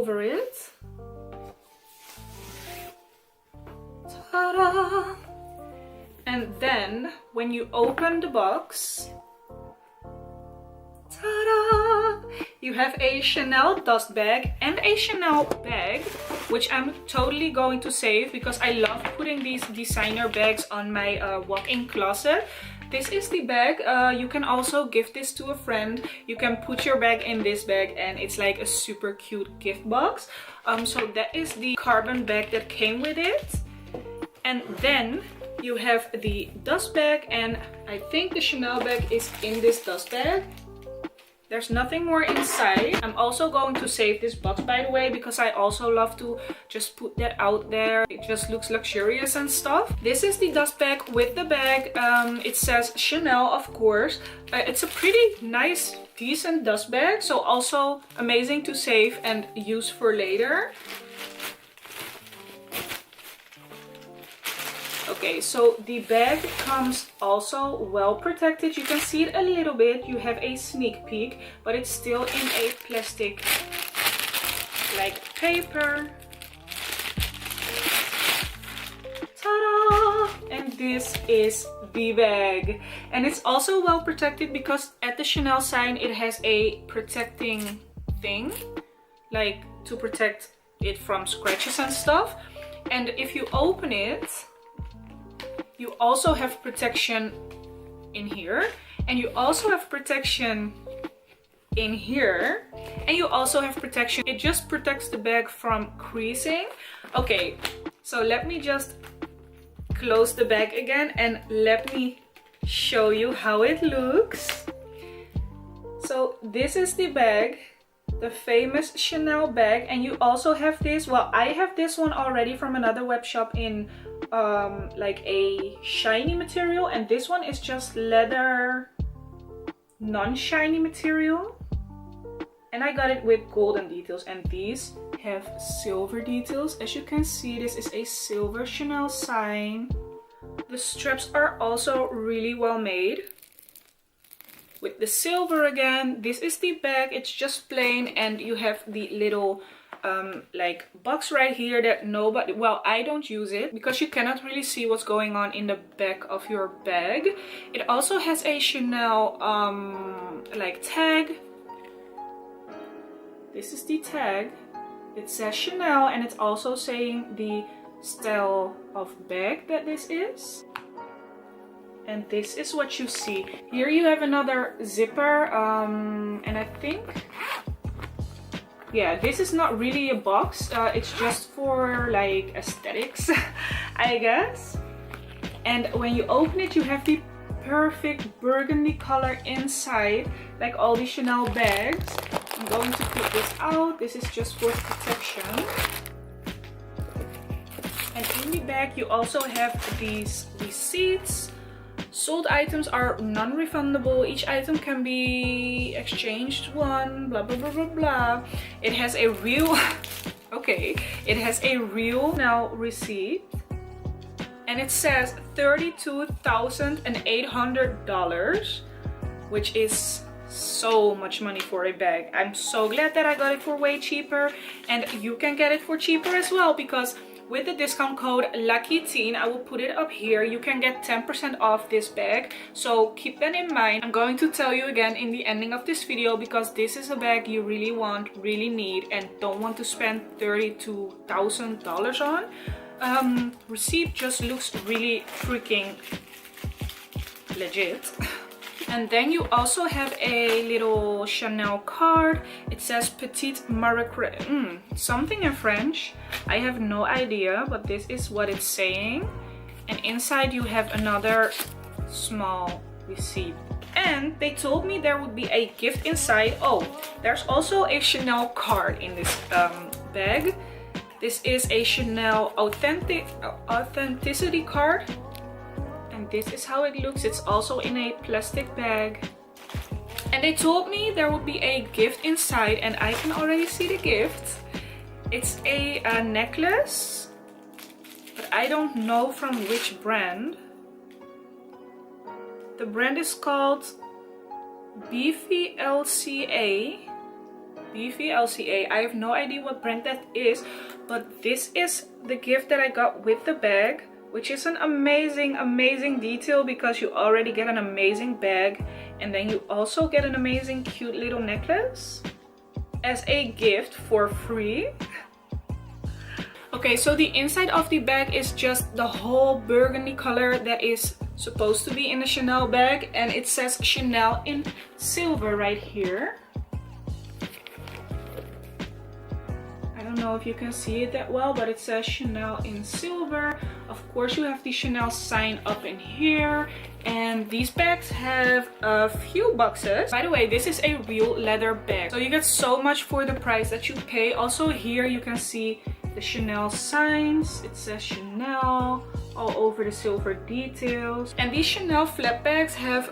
over it. Ta-da! And then when you open the box, ta-da! You have a Chanel dust bag and a Chanel bag, which I'm totally going to save because I love putting these designer bags on my walk-in closet. This is the bag. You can also gift this to a friend. You can put your bag in this bag and it's like a super cute gift box. So that is the carbon bag that came with it. And then you have the dust bag, and I think the Chanel bag is in this dust bag. There's nothing more inside. I'm also going to save this box, by the way, because I also love to just put that out there. It just looks luxurious and stuff. This is the dust bag with the bag. It says Chanel, of course. It's a pretty nice, decent dust bag. So also amazing to save and use for later. Okay, so the bag comes also well protected. You can see it a little bit. You have a sneak peek, but it's still in a plastic like paper. Ta-da! And this is the bag. And it's also well protected because at the Chanel sign it has a protecting thing, like to protect it from scratches and stuff. And if you open it, you also have protection in here, and you also have protection in here, and you also have protection. It just protects the bag from creasing. Okay, so let me just close the bag again and let me show you how it looks. So this is the bag, the famous Chanel bag, and you also have this. Well, I have this one already from another web shop in like a shiny material, and this one is just leather, non-shiny material, and I got it with golden details, and these have silver details. As you can see, this is a silver Chanel sign. The straps are also really well made with the silver again. This is the bag. It's just plain, and you have the little like box right here that nobody, well, I don't use it because you cannot really see what's going on in the back of your bag. It also has a Chanel like tag. This is the tag. It says Chanel, and it's also saying the style of bag that this is. And this is what you see. Here you have another zipper, and I think, yeah, this is not really a box. It's just for like aesthetics, I guess. And when you open it, you have the perfect burgundy color inside, like all the Chanel bags. I'm going to put this out. This is just for protection. And in the bag, you also have these receipts. Sold items are non-refundable. Each item can be exchanged one, blah blah blah blah blah. It has a real okay, it has a real now receipt, and it says $32,800, which is so much money for a bag. I'm so glad that I got it for way cheaper, and you can get it for cheaper as well, because with the discount code LUCKYTEEN, I will put it up here, you can get 10% off this bag. So keep that in mind. I'm going to tell you again in the ending of this video, because this is a bag you really want, really need, and don't want to spend $32,000 on. Receipt just looks really freaking legit. And then you also have a little Chanel card. It says Petite Marie something in French. I have no idea, but this is what it's saying. And inside you have another small receipt. And they told me there would be a gift inside. Oh, there's also a Chanel card in this bag. This is a Chanel authenticity card. And this is how it looks. It's also in a plastic bag. And they told me there would be a gift inside, and I can already see the gift. It's a necklace, but I don't know from which brand. The brand is called BVLCA. BVLCA. I have no idea what brand that is, but this is the gift that I got with the bag, which is an amazing detail because you already get an amazing bag and then you also get an amazing cute little necklace as a gift for free. Okay, so the inside of the bag is just the whole burgundy color that is supposed to be in a Chanel bag, and it says Chanel in silver right here. I don't know if you can see it that well, but it says Chanel in silver. Of course, you have the Chanel sign up in here, and these bags have a few boxes. By the way, this is a real leather bag, so you get so much for the price that you pay. Also here you can see the Chanel signs. It says Chanel all over the silver details. And these Chanel flap bags have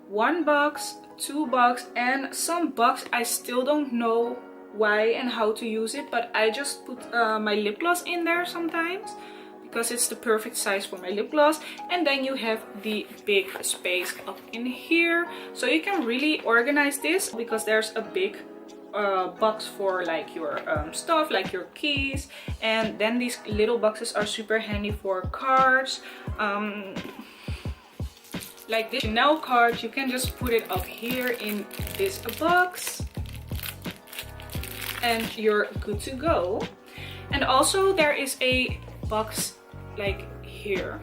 one box, two box, and some box I still don't know why and how to use it, but I just put my lip gloss in there sometimes because it's the perfect size for my lip gloss. And then you have the big space up in here, so you can really organize this because there's a big box for like your stuff, like your keys, and then these little boxes are super handy for cards. Like this Chanel card, you can just put it up here in this box and you're good to go. And also there is a box like here,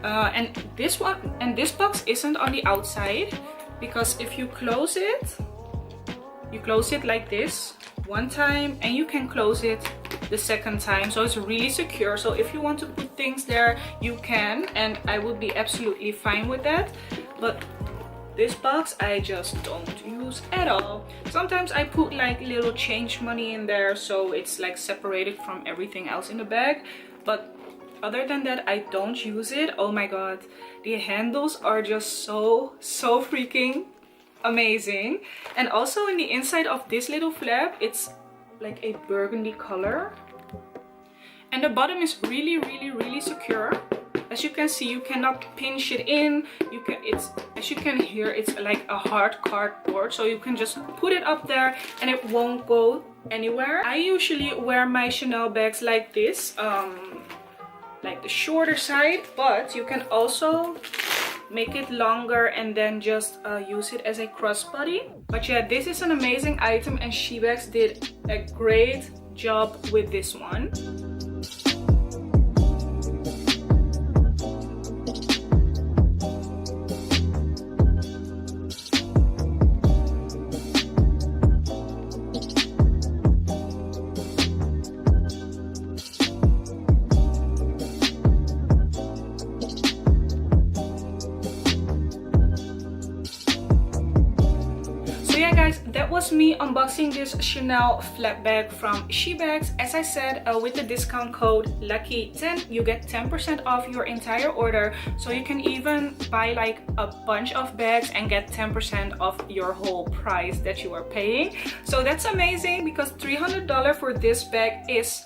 and this box isn't on the outside because if you close it, you close it like this one time and you can close it the second time, so it's really secure. So if you want to put things there, you can, and I would be absolutely fine with that. But this box I just don't use at all. Sometimes I put like little change money in there, so it's like separated from everything else in the bag, but other than that I don't use it. Oh my god, the handles are just so freaking amazing. And also in the inside of this little flap, it's like a burgundy color, and the bottom is really secure. As you can see, you cannot pinch it in. As you can hear, it's like a hard cardboard, so you can just put it up there and it won't go anywhere. I usually wear my Chanel bags like this, like the shorter side, but you can also make it longer and then just use it as a crossbody. But yeah, this is an amazing item and Shebags did a great job with this one. That was me unboxing this Chanel flap bag from Shebags. As I said, with the discount code LUCKY10 you get 10% off your entire order, so you can even buy like a bunch of bags and get 10% off your whole price that you are paying. So that's amazing because $300 for this bag is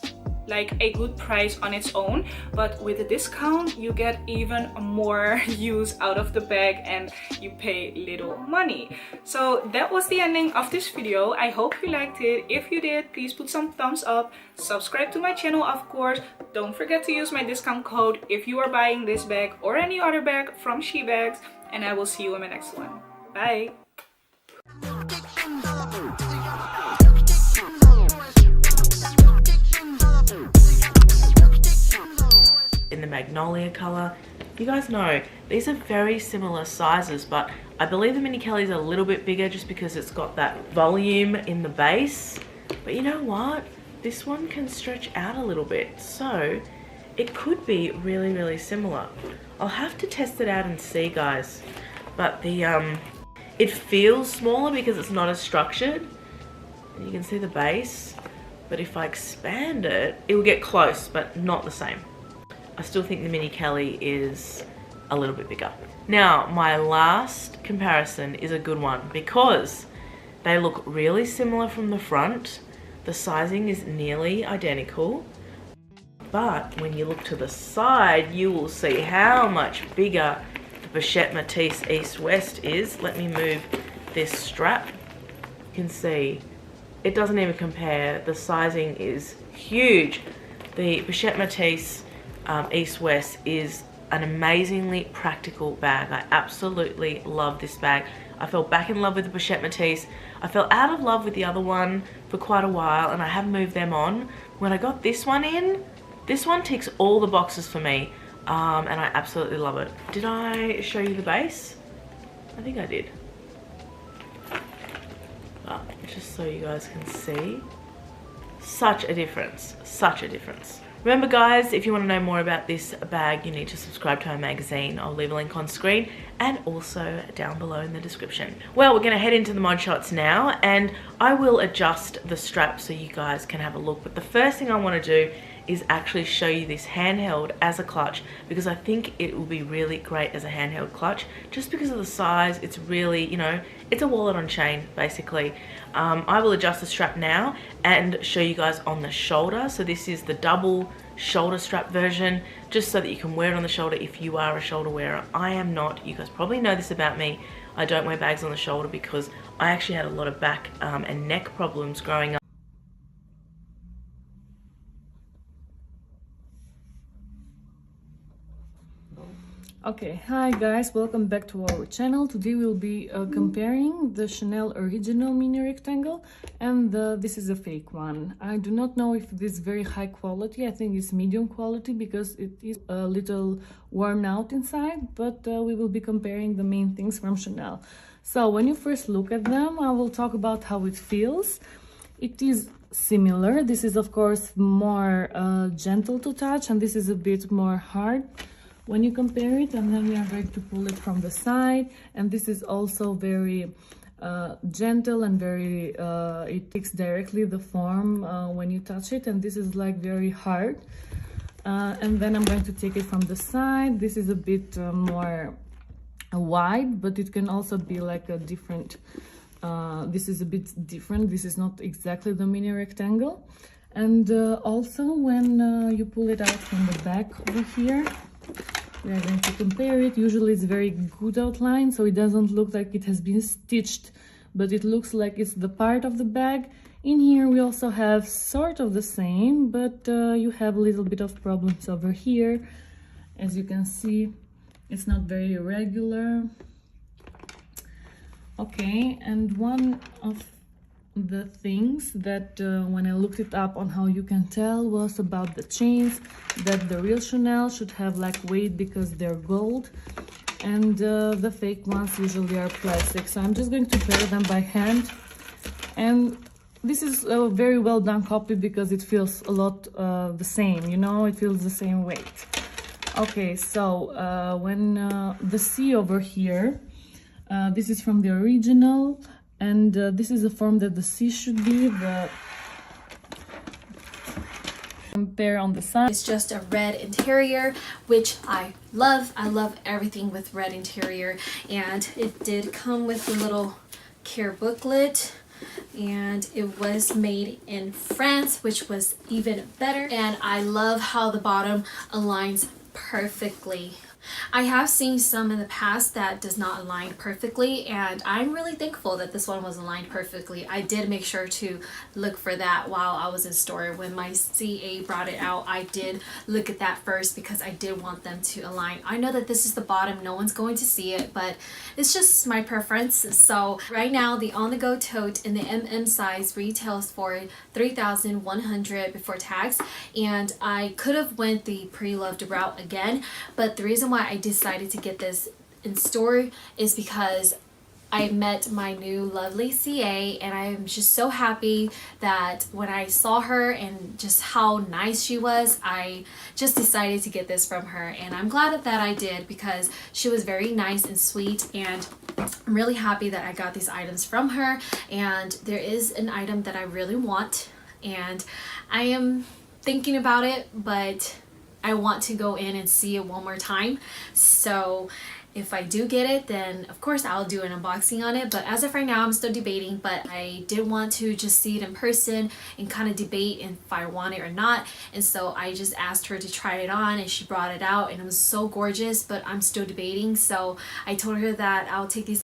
like a good price on its own, but with the discount you get even more use out of the bag and you pay little money. So that was the ending of this video. I hope you liked it. If you did, please put some thumbs up, subscribe to my channel of course, don't forget to use my discount code if you are buying this bag or any other bag from Shebags, and I will see you in my next one. Bye! In the magnolia color. You guys know these are very similar sizes, but I believe the Mini Kelly's a little bit bigger just because it's got that volume in the base. But you know what? This one can stretch out a little bit, so it could be really similar. I'll have to test it out and see, guys. But the it feels smaller because it's not as structured. And you can see the base, but if I expand it, it will get close, but not the same. I still think the Mini Kelly is a little bit bigger. Now, my last comparison is a good one because they look really similar from the front. The sizing is nearly identical, but when you look to the side, you will see how much bigger the Pochette Matisse East West is. Let me move this strap. You can see it doesn't even compare. The sizing is huge. The Pochette Matisse East-West is an amazingly practical bag. I absolutely love this bag. I fell back in love with the Pochette Matisse. I fell out of love with the other one for quite a while, and I have moved them on. When I got this one in, this one ticks all the boxes for me, and I absolutely love it. Did I show you the base? I think I did. Just so you guys can see. Such a difference, such a difference. Remember guys, if you want to know more about this bag, you need to subscribe to our magazine. I'll leave a link on screen and also down below in the description. Well, we're going to head into the mod shots now, and I will adjust the strap so you guys can have a look. But the first thing I want to do is actually show you this handheld as a clutch, because I think it will be really great as a handheld clutch just because of the size. It's really, you know, it's a wallet on chain basically. I will adjust the strap now and show you guys on the shoulder. So this is the double shoulder strap version, just so that you can wear it on the shoulder if you are a shoulder wearer. I am not. You guys probably know this about me. I don't wear bags on the shoulder because I actually had a lot of back and neck problems growing up. Okay, hi guys, welcome back to our channel. Today we'll be comparing the Chanel original mini rectangle and this is a fake one. I do not know if it is very high quality. I think it's medium quality because it is a little worn out inside, but we will be comparing the main things from Chanel. So when you first look at them, I will talk about how it feels. It is similar. This is of course more gentle to touch, and this is a bit more hard when you compare it. And then we are going to pull it from the side, and this is also very gentle and very it takes directly the form when you touch it, and this is like very hard. And then I'm going to take it from the side. This is a bit more wide, but it can also be like a different this is a bit different. This is not exactly the mini rectangle. And also when you pull it out from the back over here, we are going to compare it. Usually it's very good outline, so it doesn't look like it has been stitched, but it looks like it's the part of the bag. In here we also have sort of the same, but you have a little bit of problems over here. As you can see, it's not very regular. Okay, and one of the things that when I looked it up on how you can tell was about the chains, that the real Chanel should have like weight because they're gold, and the fake ones usually are plastic. So I'm just going to pair them by hand, and this is a very well done copy because it feels a lot the same, you know, it feels the same weight. Okay, so when the C over here, this is from the original, and this is the form that the C should be. The pair on the side. It's just a red interior, which I love. I love everything with red interior, and it did come with a little care booklet, and it was made in France, which was even better. And I love how the bottom aligns perfectly. I have seen some in the past that does not align perfectly, and I'm really thankful that this one was aligned perfectly. I did make sure to look for that while I was in store. When my CA brought it out, I did look at that first because I did want them to align. I know that this is the bottom, no one's going to see it, but it's just my preference. So right now the on-the-go tote in the MM size retails for $3,100 before tax, and I could have went the pre-loved route again, but the reason why I decided to get this in store is because I met my new lovely CA, and I am just so happy that when I saw her and just how nice she was, I just decided to get this from her, and I'm glad that I did because she was very nice and sweet, and I'm really happy that I got these items from her. And there is an item that I really want, and I am thinking about it, but I want to go in and see it one more time. So if I do get it, then of course I'll do an unboxing on it, but as of right now I'm still debating. But I did want to just see it in person and kind of debate if I want it or not, and so I just asked her to try it on, and she brought it out, and it was so gorgeous, but I'm still debating. So I told her that I'll take these